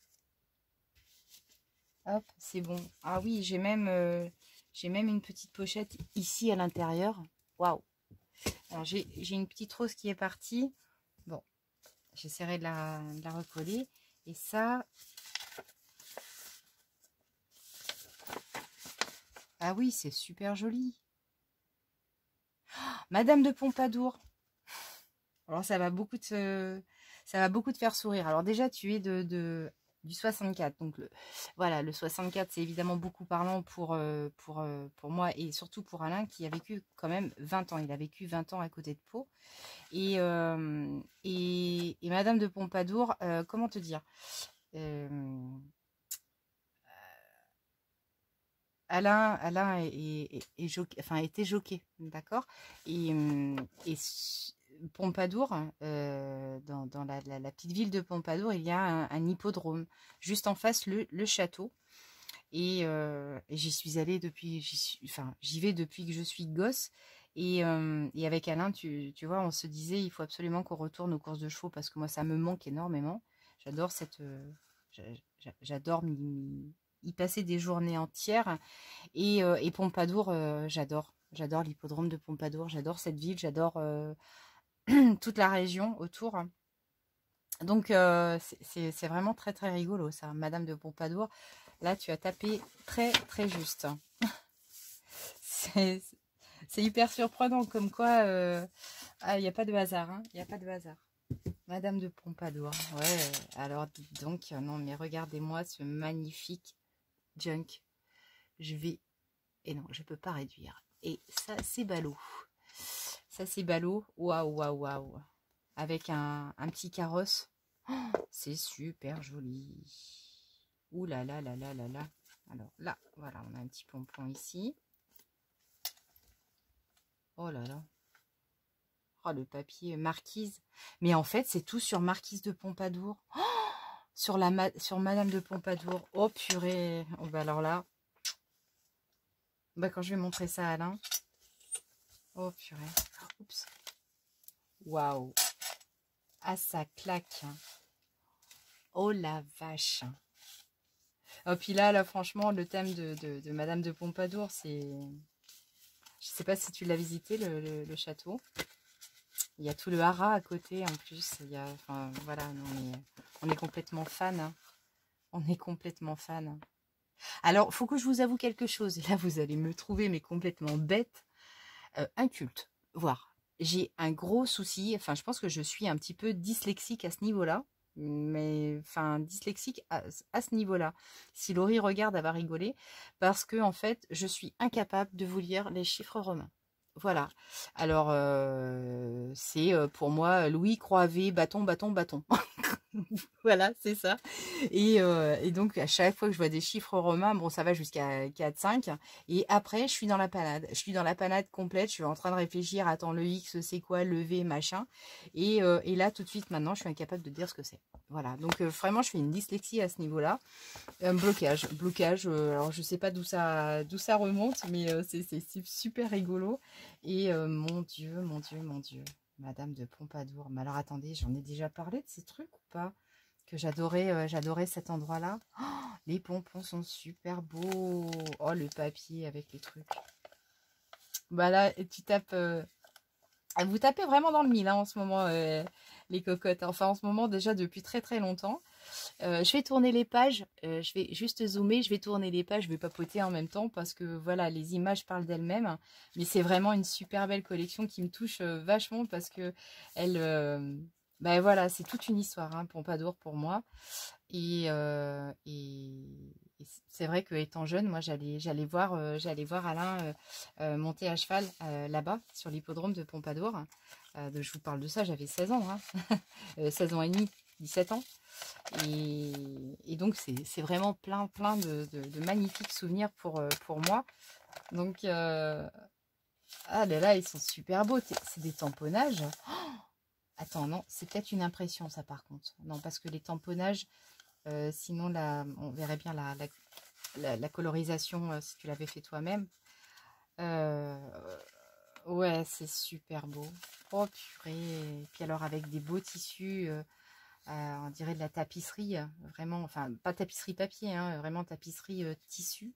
Hop, c'est bon. Ah oui, j'ai même une petite pochette ici à l'intérieur. Waouh. Alors, j'ai une petite rose qui est partie. Bon, j'essaierai de la recoller. Et ça... Ah oui, c'est super joli. Madame de Pompadour. Alors, ça va beaucoup te faire sourire. Alors, déjà, tu es du 64. Donc, voilà, le 64, c'est évidemment beaucoup parlant pour moi et surtout pour Alain qui a vécu quand même 20 ans. Il a vécu 20 ans à côté de Pau. Et Madame de Pompadour, comment te dire Alain était jockey, d'accord. Et Pompadour, dans la petite ville de Pompadour, il y a un hippodrome juste en face le château. Et j'y suis allée j'y vais depuis que je suis gosse. Et avec Alain, tu vois, on se disait, il faut absolument qu'on retourne aux courses de chevaux parce que moi, ça me manque énormément. J'adore j'adore y passer des journées entières. Et Pompadour, j'adore l'hippodrome de Pompadour, j'adore cette ville, j'adore toute la région autour. Donc c'est vraiment très très rigolo ça, Madame de Pompadour. Là, tu as tapé très très juste. C'est hyper surprenant, comme quoi il n'y a pas de hasard, hein, il n'y a pas de hasard. Madame de Pompadour, ouais, alors dites donc, non mais regardez-moi ce magnifique junk. Et non, je peux pas réduire. Et ça, c'est ballot. Ça, c'est ballot. Waouh, waouh, waouh. Avec un petit carrosse. Oh, c'est super joli. Ouh là là là là là là. Alors là, voilà, on a un petit pompon ici. Oh là là. Oh, le papier Marquise. Mais en fait, c'est tout sur Marquise de Pompadour. Oh, sur Madame de Pompadour. Oh purée. Oh, bah alors là. Bah, quand je vais montrer ça à Alain. Oh purée. Oups. Waouh. Ah, ça claque. Oh la vache. Oh, puis là, franchement, le thème de Madame de Pompadour, c'est... Je sais pas si tu l'as visité, le château. Il y a tout le haras à côté, en plus. Il y a, enfin, voilà, on est complètement fan. Hein. On est complètement fan. Alors, faut que je vous avoue quelque chose. Et là, vous allez me trouver, mais complètement bête. Inculte, voire. J'ai un gros souci. Enfin, je pense que je suis un petit peu dyslexique à ce niveau-là. Mais, enfin, dyslexique à ce niveau-là. Si Laurie regarde, elle va rigoler. Parce que, en fait, je suis incapable de vous lire les chiffres romains. Voilà. Alors, c'est pour moi Louis, croix, V, bâton, bâton, bâton. Voilà, c'est ça. Et donc, à chaque fois que je vois des chiffres romains, bon, ça va jusqu'à 4, 5. Et après, je suis dans la panade. Je suis dans la panade complète. Je suis en train de réfléchir. Attends, le X, c'est quoi? Le V, machin. Et là, tout de suite, maintenant, je suis incapable de dire ce que c'est. Voilà. Donc, vraiment, je fais une dyslexie à ce niveau-là. Blocage. Blocage. Alors, je sais pas d'où ça remonte, mais c'est super rigolo. Et mon Dieu, mon Dieu, mon Dieu. Madame de Pompadour. Mais alors, attendez, j'en ai déjà parlé de ces trucs ou pas? Que j'adorais cet endroit-là. Oh, les pompons sont super beaux. Oh, le papier avec les trucs. Bah là, tu tapes... vous tapez vraiment dans le mille hein, en ce moment, les cocottes. Enfin, en ce moment, déjà depuis très très longtemps. Je vais tourner les pages. Je vais juste zoomer. Je vais tourner les pages. Je vais papoter en même temps parce que voilà, les images parlent d'elles-mêmes. Mais c'est vraiment une super belle collection qui me touche vachement parce que elle... ben voilà, c'est toute une histoire, hein, Pompadour pour moi. Et c'est vrai que étant jeune, moi j'allais voir Alain monter à cheval là-bas sur l'hippodrome de Pompadour. Je vous parle de ça, j'avais 16 ans, hein. 16 ans et demi, 17 ans. Et donc c'est vraiment plein de magnifiques souvenirs pour moi. Donc ah là là, ils sont super beaux. C'est des tamponnages. Attends, non, c'est peut-être une impression ça par contre. Non, parce que les tamponnages, sinon là, on verrait bien la colorisation si tu l'avais fait toi-même. Ouais, c'est super beau. Oh purée. Et puis alors avec des beaux tissus, on dirait de la tapisserie, vraiment, enfin pas tapisserie papier, hein, vraiment tapisserie tissu.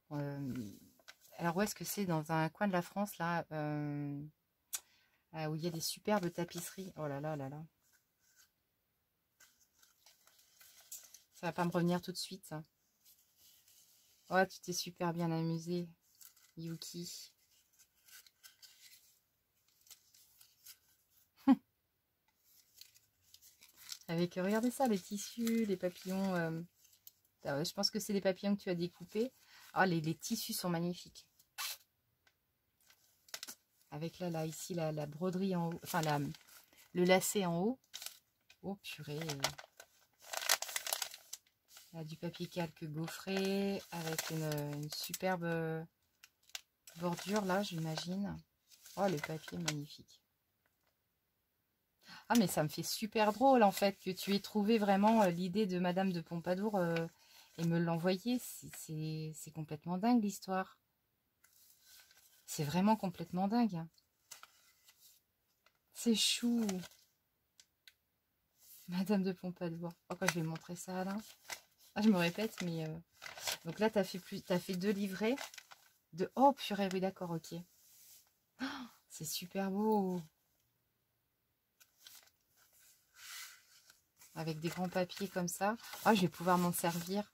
Alors où est-ce que c'est? Dans un coin de la France là, où il y a des superbes tapisseries. Oh là là là là. Ça va pas me revenir tout de suite. Ça. Oh, tu t'es super bien amusé, Yuki. Avec, regardez ça, les tissus, les papillons. Je pense que c'est des papillons que tu as découpés. Oh, les tissus sont magnifiques. Avec là ici, la broderie en haut. Enfin, le lacet en haut. Oh, purée. Là, du papier calque gaufré. Avec une superbe bordure, là, j'imagine. Oh, le papier magnifique. Ah, mais ça me fait super drôle, en fait, que tu aies trouvé vraiment l'idée de Madame de Pompadour et me l'envoyer. C'est complètement dingue, l'histoire. C'est vraiment complètement dingue. Hein. C'est chou. Madame de Pompadour. Oh, quand je vais montrer ça à Alain. Ah, je me répète, mais... Donc là, t'as fait 2 livrets. Oh, purée, oui, d'accord, ok. Oh, c'est super beau. Avec des grands papiers comme ça. Oh, je vais pouvoir m'en servir.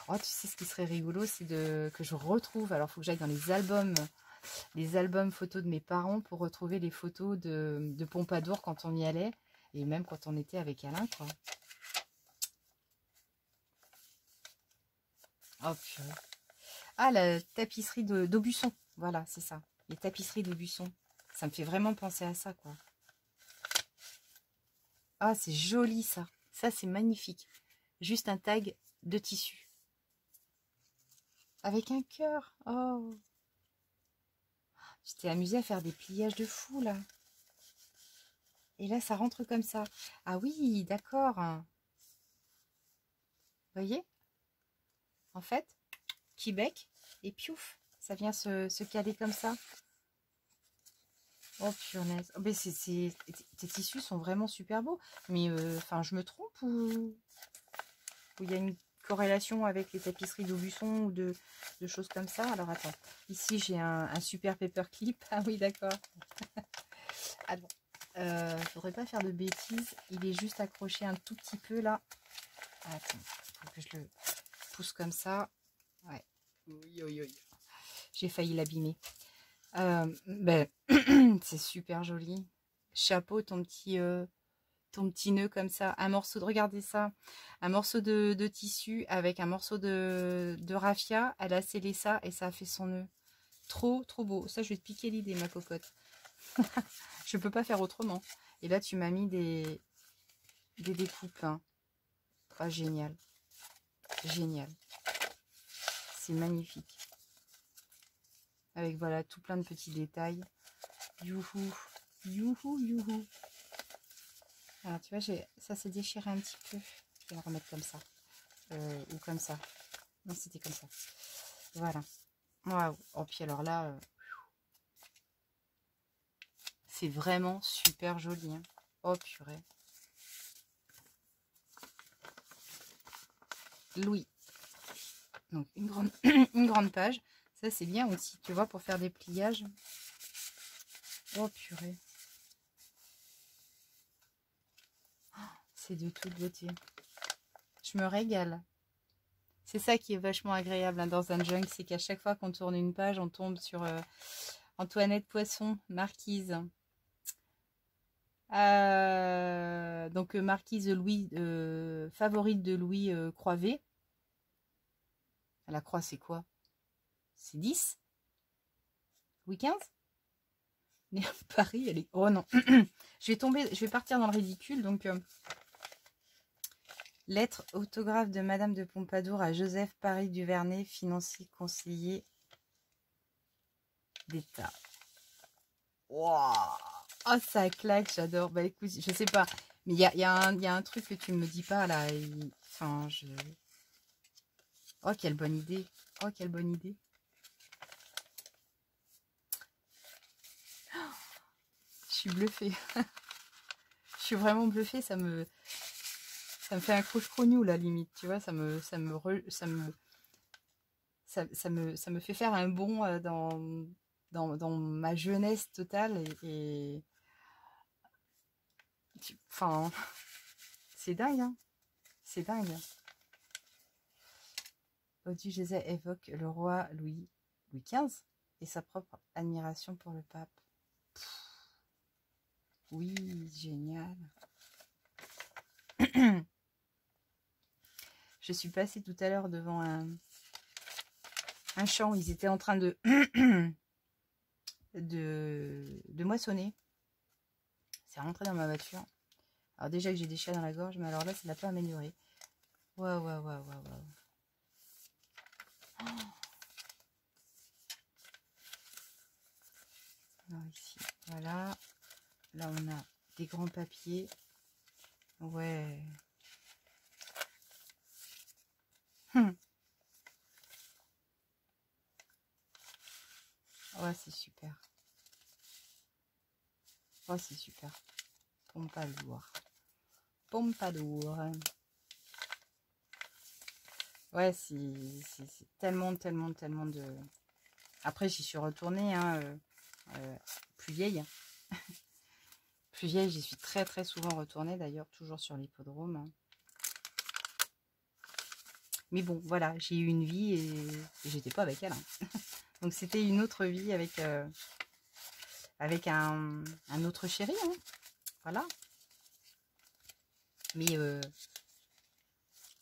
Oh, tu sais, ce qui serait rigolo, c'est que je retrouve... Alors, il faut que j'aille dans les albums photos de mes parents pour retrouver les photos de Pompadour quand on y allait. Et même quand on était avec Alain, quoi. Oh, purée. Ah, la tapisserie d'Aubusson. Voilà, c'est ça. Les tapisseries d'Aubusson. Ça me fait vraiment penser à ça, quoi. Ah, c'est joli, ça. Ça, c'est magnifique. Juste un tag de tissu. Avec un cœur. Oh. Tu t'es amusé à faire des pliages de fou, là. Et là, ça rentre comme ça. Ah oui, d'accord. Vous voyez? En fait, Québec et piouf, ça vient se caler comme ça. Oh punaise. Oh, mais tes tissus sont vraiment super beaux. Mais enfin, je me trompe ou il y a une corrélation avec les tapisseries d'Aubusson ou de choses comme ça. Alors attends, ici j'ai un super paperclip. Ah oui, d'accord. Ah bon. Faudrait pas faire de bêtises. Il est juste accroché un tout petit peu là. Attends, faut que je le pousse comme ça. Ouais. Oui, oui, oui. J'ai failli l'abîmer. Ben, c'est super joli. Chapeau, ton petit nœud comme ça. Un morceau de, regardez ça. Un morceau de tissu avec un morceau de raffia. Elle a scellé ça et ça a fait son nœud. Trop, trop beau. Ça, je vais te piquer l'idée, ma cocotte. Je peux pas faire autrement. Et là, tu m'as mis des découpes. Hein. Ah, génial. Génial. C'est magnifique. Avec, voilà, tout plein de petits détails. Youhou. Youhou, youhou. Alors, tu vois, ça s'est déchiré un petit peu. Je vais le remettre comme ça. Ou comme ça. Non, c'était comme ça. Voilà. Waouh. Oh, puis alors là, c'est vraiment super joli. Hein. Oh, purée. Louis. Donc, une grande, une grande page. Ça, c'est bien aussi, tu vois, pour faire des pliages. Oh, purée. C'est de toute beauté. Je me régale. C'est ça qui est vachement agréable hein, dans un junk, c'est qu'à chaque fois qu'on tourne une page, on tombe sur Antoinette Poisson, Marquise. Donc Marquise Louis, favorite de Louis Croivet. La croix, c'est quoi? C'est 10? Louis 15? Mais Paris, elle est... Oh non. Je vais partir dans le ridicule, donc... Lettre autographe de Madame de Pompadour à Joseph Paris Duvernay, financier conseiller d'État. Waouh! Oh, ça claque, j'adore. Bah écoute, je sais pas. Mais il y a un truc que tu me dis pas là. Enfin, Oh, quelle bonne idée. Oh, quelle bonne idée. Je suis bluffée. Je suis vraiment bluffée. Ça me fait un croche-crognou, la limite. Tu vois, ça me fait faire un bond dans ma jeunesse totale. Enfin, c'est dingue, hein. C'est dingue. Audugesais évoque le roi Louis XV et sa propre admiration pour le pape. Oui, génial. Je suis passée tout à l'heure devant un champ. Ils étaient en train de moissonner. C'est rentré dans ma voiture. Alors déjà que j'ai des chats dans la gorge, mais alors là, ça l'a pas amélioré. Waouh, waouh, waouh, waouh, waouh. Alors ici, voilà. Là, on a des grands papiers. Ouais. Ouais, c'est super. Oh, c'est super. Pompadour. Pompadour. Ouais, c'est tellement, tellement, tellement de... Après, j'y suis retournée, hein, plus vieille. Plus vieille, j'y suis très, très souvent retournée, d'ailleurs, toujours sur l'hippodrome. Hein. Mais bon, voilà, j'ai eu une vie et j'étais pas avec elle. Hein. Donc, c'était une autre vie avec un autre chéri. Hein. Voilà. Mais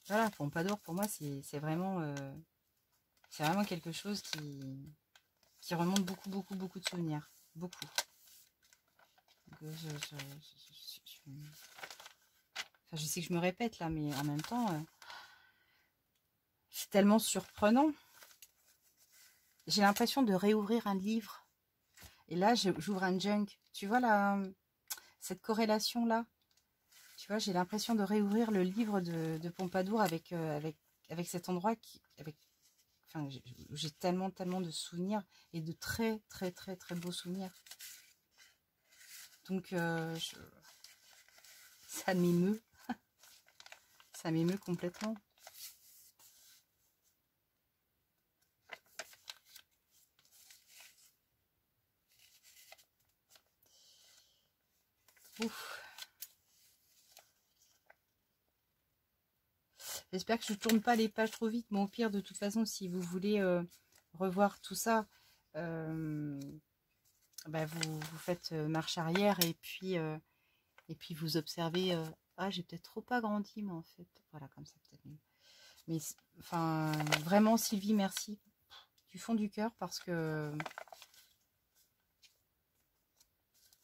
voilà, Pompadour, pour moi, c'est vraiment quelque chose qui remonte beaucoup, beaucoup, beaucoup de souvenirs. Beaucoup. Donc, enfin, je sais que je me répète là, mais en même temps, c'est tellement surprenant. J'ai l'impression de réouvrir un livre. Et là, j'ouvre un junk. Tu vois cette corrélation-là? Tu vois, j'ai l'impression de réouvrir le livre de Pompadour avec cet endroit enfin, j'ai tellement, tellement de souvenirs et de très, très, très, très beaux souvenirs. Donc, ça m'émeut. Ça m'émeut complètement. Ouf. J'espère que je ne tourne pas les pages trop vite. Mais au pire, de toute façon, si vous voulez revoir tout ça, bah vous faites marche arrière et puis vous observez. Ah, j'ai peut-être trop agrandi, mais en fait, voilà, comme ça peut-être mieux. Mais enfin, vraiment, Sylvie, merci du fond du cœur parce que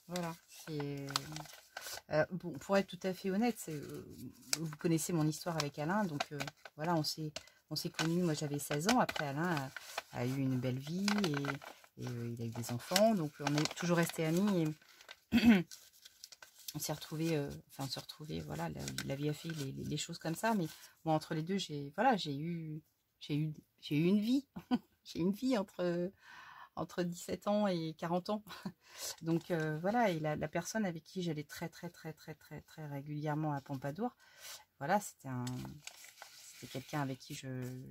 voilà, c'est bon, pour être tout à fait honnête, vous connaissez mon histoire avec Alain, donc voilà, on s'est connus. Moi, j'avais 16 ans. Après, Alain a eu une belle vie et il a eu des enfants, donc on est toujours restés amis. Et on s'est retrouvés, voilà, la vie a fait les choses comme ça, mais moi, entre les deux, j'ai eu une vie. J'ai une vie entre 17 ans et 40 ans. Donc voilà, et la personne avec qui j'allais très régulièrement à Pompadour, voilà, c'était quelqu'un avec qui j'ai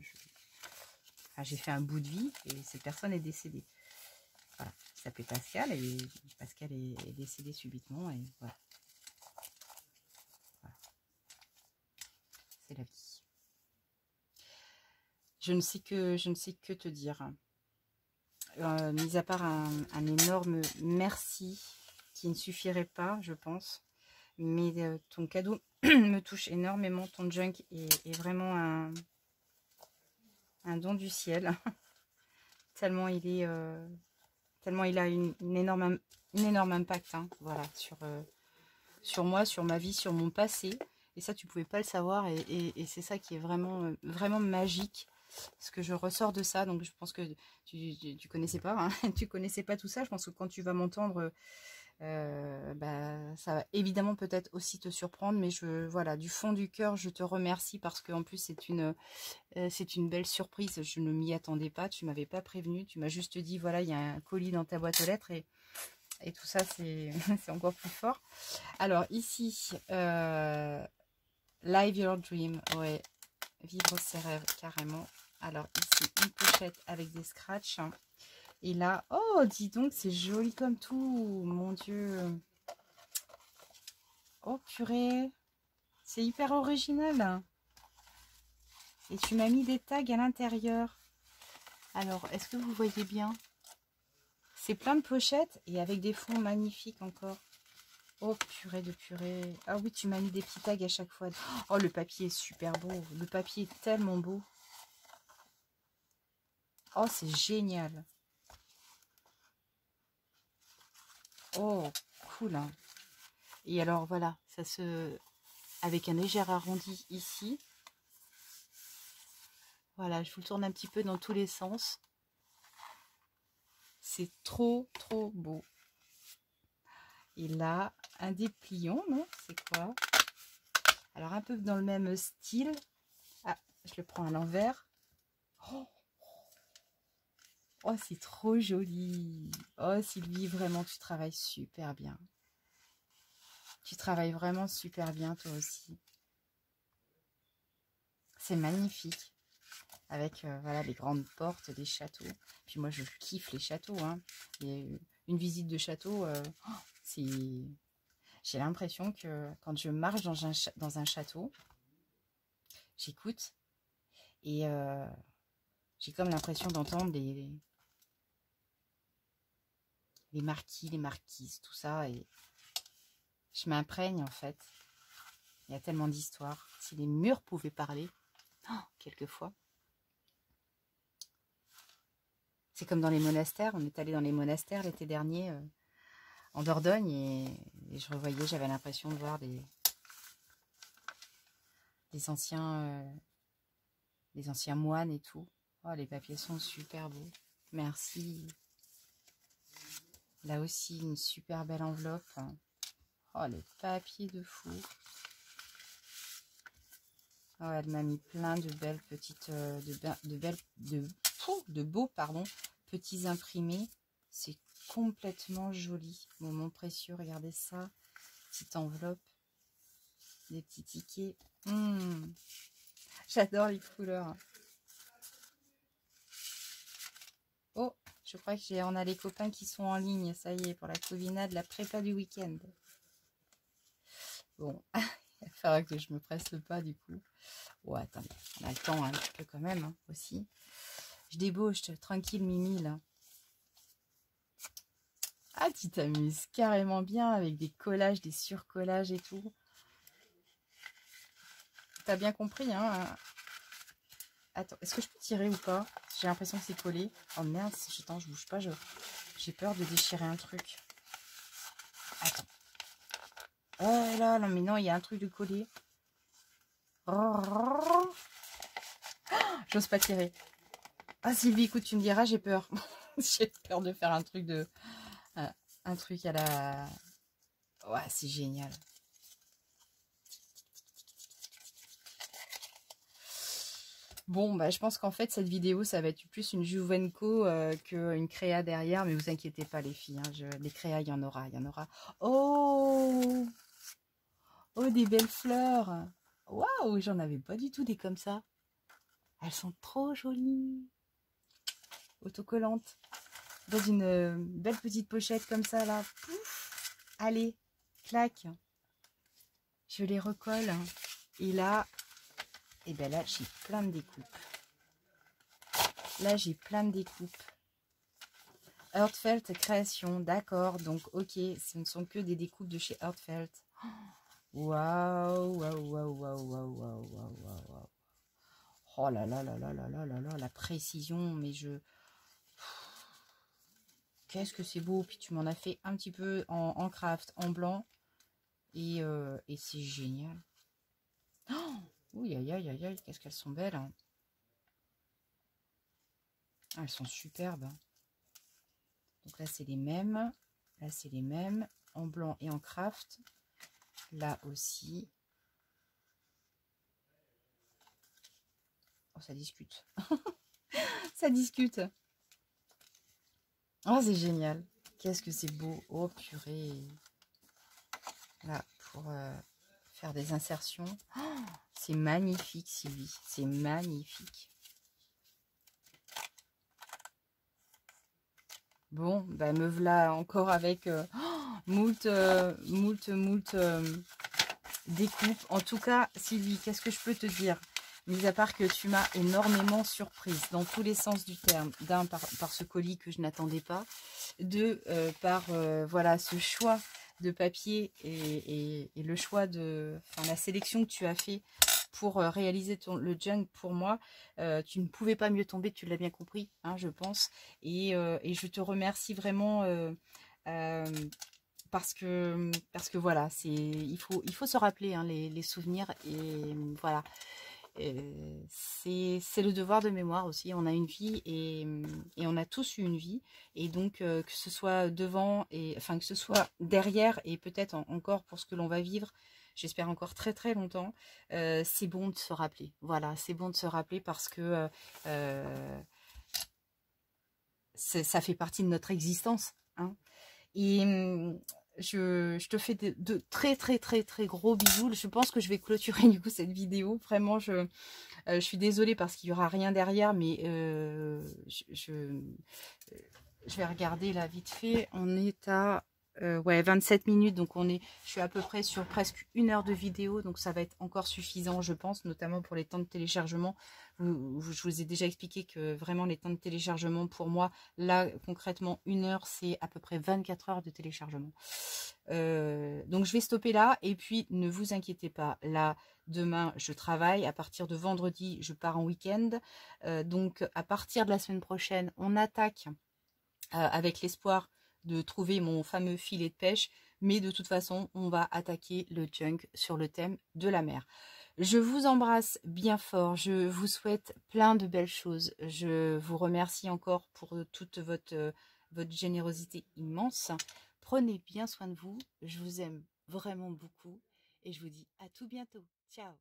fait un bout de vie, et cette personne est décédée. Voilà, il s'appelait Pascal, et Pascal est décédé subitement, et voilà. C'est la vie. Je ne sais que te dire. Mis à part un énorme merci qui ne suffirait pas, je pense. Mais ton cadeau me touche énormément. Ton junk est vraiment un don du ciel. Tellement il a une énorme impact, hein, voilà, sur moi, sur ma vie, sur mon passé. Et ça, tu pouvais pas le savoir. Et c'est ça qui est vraiment magique. Ce que je ressors de ça, donc je pense que tu connaissais pas, hein, tu connaissais pas tout ça. Je pense que quand tu vas m'entendre, bah, ça va évidemment peut-être aussi te surprendre, mais voilà, du fond du cœur, je te remercie parce qu'en plus c'est une belle surprise. Je ne m'y attendais pas, tu m'avais pas prévenu, tu m'as juste dit voilà, il y a un colis dans ta boîte aux lettres, et tout ça c'est c'est encore plus fort. Alors ici, Live Your Dream, ouais, vivre ses rêves, carrément. Alors ici, une pochette avec des scratchs. Et là, oh, dis donc, c'est joli comme tout, mon Dieu. Oh, purée. C'est hyper original. Et tu m'as mis des tags à l'intérieur. Alors, est-ce que vous voyez bien? C'est plein de pochettes et avec des fonds magnifiques encore. Oh, purée de purée. Ah oui, tu m'as mis des petits tags à chaque fois. Oh, le papier est super beau. Le papier est tellement beau. Oh, c'est génial. Oh, cool. Hein. Et alors, voilà, ça se... avec un léger arrondi ici. Voilà, je vous le tourne un petit peu dans tous les sens. C'est trop beau. Et là, un dépliant, non? C'est quoi? Alors, un peu dans le même style. Ah, je le prends à l'envers. Oh, c'est trop joli. Oh, Sylvie, vraiment, tu travailles super bien. Tu travailles vraiment super bien, toi aussi. C'est magnifique. Avec, voilà, les grandes portes des châteaux. Puis moi, je kiffe les châteaux. Hein. Et une visite de château, c'est... J'ai l'impression que quand je marche dans un château, j'écoute et j'ai comme l'impression d'entendre les marquis, les marquises, tout ça. Et je m'imprègne en fait. Il y a tellement d'histoires. Si les murs pouvaient parler, quelquefois. C'est comme dans les monastères. On est allé dans les monastères l'été dernier en Dordogne et je revoyais, j'avais l'impression de voir des anciens moines et tout. Oh, les papiers sont super beaux. Merci. Là aussi, une super belle enveloppe. Oh, les papiers de fou. Oh, elle m'a mis plein de belles petites, de beaux, petits imprimés. C'est complètement joli. Mon précieux, regardez ça. Petite enveloppe. Des petits tickets. J'adore les couleurs. Oh, je crois qu'on a les copains qui sont en ligne. Ça y est, pour la covinade, la prépa du week-end. Bon, il va falloir que je me presse le pas du coup. Ouais, attendez, on a le temps un petit peu quand même hein, aussi. Je débauche, tranquille Mimi là. Ah, tu t'amuses carrément bien avec des collages, des surcollages et tout. T'as bien compris, hein? Attends, est-ce que je peux tirer ou pas? J'ai l'impression que c'est collé. Oh merde, attends, je bouge pas, j'ai peur de déchirer un truc. Attends. Oh là, non mais non, il y a un truc de collé. Oh, j'ose pas tirer. Ah Sylvie, écoute, tu me diras, j'ai peur. J'ai peur de faire un truc de... un truc à la... Ouais, c'est génial. Bon, bah, je pense qu'en fait, cette vidéo, ça va être plus une Juvenco qu'une créa derrière. Mais vous inquiétez pas, les filles. Hein, les créas, il y en aura, il y en aura. Oh! Oh, des belles fleurs! Waouh, j'en avais pas du tout des comme ça. Elles sont trop jolies. Autocollantes. Dans une belle petite pochette comme ça, là. Pouf! Allez, clac. Je les recolle. Et là, et ben là, j'ai plein de découpes. Là, j'ai plein de découpes. Heartfelt création, d'accord. Donc, ok, ce ne sont que des découpes de chez Heartfelt. Waouh, waouh, waouh, waouh, waouh, waouh, waouh, waouh. Oh là là là là là là là là, la précision, mais je... Qu'est-ce que c'est beau. Puis tu m'en as fait un petit peu en craft, en blanc. Et c'est génial. Oh, oui, aïe, aïe, aïe, aïe, qu'est-ce qu'elles sont belles. Hein. Elles sont superbes. Donc là, c'est les mêmes. Là, c'est les mêmes. En blanc et en craft. Là aussi. Oh, ça discute. Ça discute. Oh, c'est génial. Qu'est-ce que c'est beau. Oh, purée. Là, pour faire des insertions. Oh, c'est magnifique, Sylvie. C'est magnifique. Bon, bah, me voilà encore avec moult découpes. En tout cas, Sylvie, qu'est-ce que je peux te dire? Mis à part que tu m'as énormément surprise dans tous les sens du terme. D'un, par ce colis que je n'attendais pas. Deux, par voilà, ce choix de papier et le choix de... Enfin, la sélection que tu as fait pour réaliser le junk pour moi. Tu ne pouvais pas mieux tomber, tu l'as bien compris, hein, je pense. Et je te remercie vraiment... parce que voilà, il faut se rappeler hein, les souvenirs et voilà. C'est le devoir de mémoire aussi. On a une vie et on a tous eu une vie. Et donc, que ce soit devant, et enfin que ce soit derrière et peut-être encore pour ce que l'on va vivre, j'espère encore très très longtemps, c'est bon de se rappeler. Voilà, c'est bon de se rappeler parce que ça fait partie de notre existence. Hein. Et je te fais de très très très très gros bisous. Je pense que je vais clôturer du coup cette vidéo. Vraiment, je suis désolée parce qu'il n'y aura rien derrière, mais je vais regarder là vite fait. On est à ouais, 27 minutes, donc je suis à peu près sur presque 1 heure de vidéo, donc ça va être encore suffisant, je pense, notamment pour les temps de téléchargement. Je vous ai déjà expliqué que vraiment les temps de téléchargement pour moi, là concrètement 1 heure, c'est à peu près 24 heures de téléchargement. Donc je vais stopper là, et puis ne vous inquiétez pas, là demain je travaille, à partir de vendredi je pars en week-end, donc à partir de la semaine prochaine on attaque avec l'espoir de trouver mon fameux filet de pêche, mais de toute façon on va attaquer le junk sur le thème de la mer. Je vous embrasse bien fort, je vous souhaite plein de belles choses, je vous remercie encore pour toute votre générosité immense. Prenez bien soin de vous, je vous aime vraiment beaucoup et je vous dis à tout bientôt. Ciao.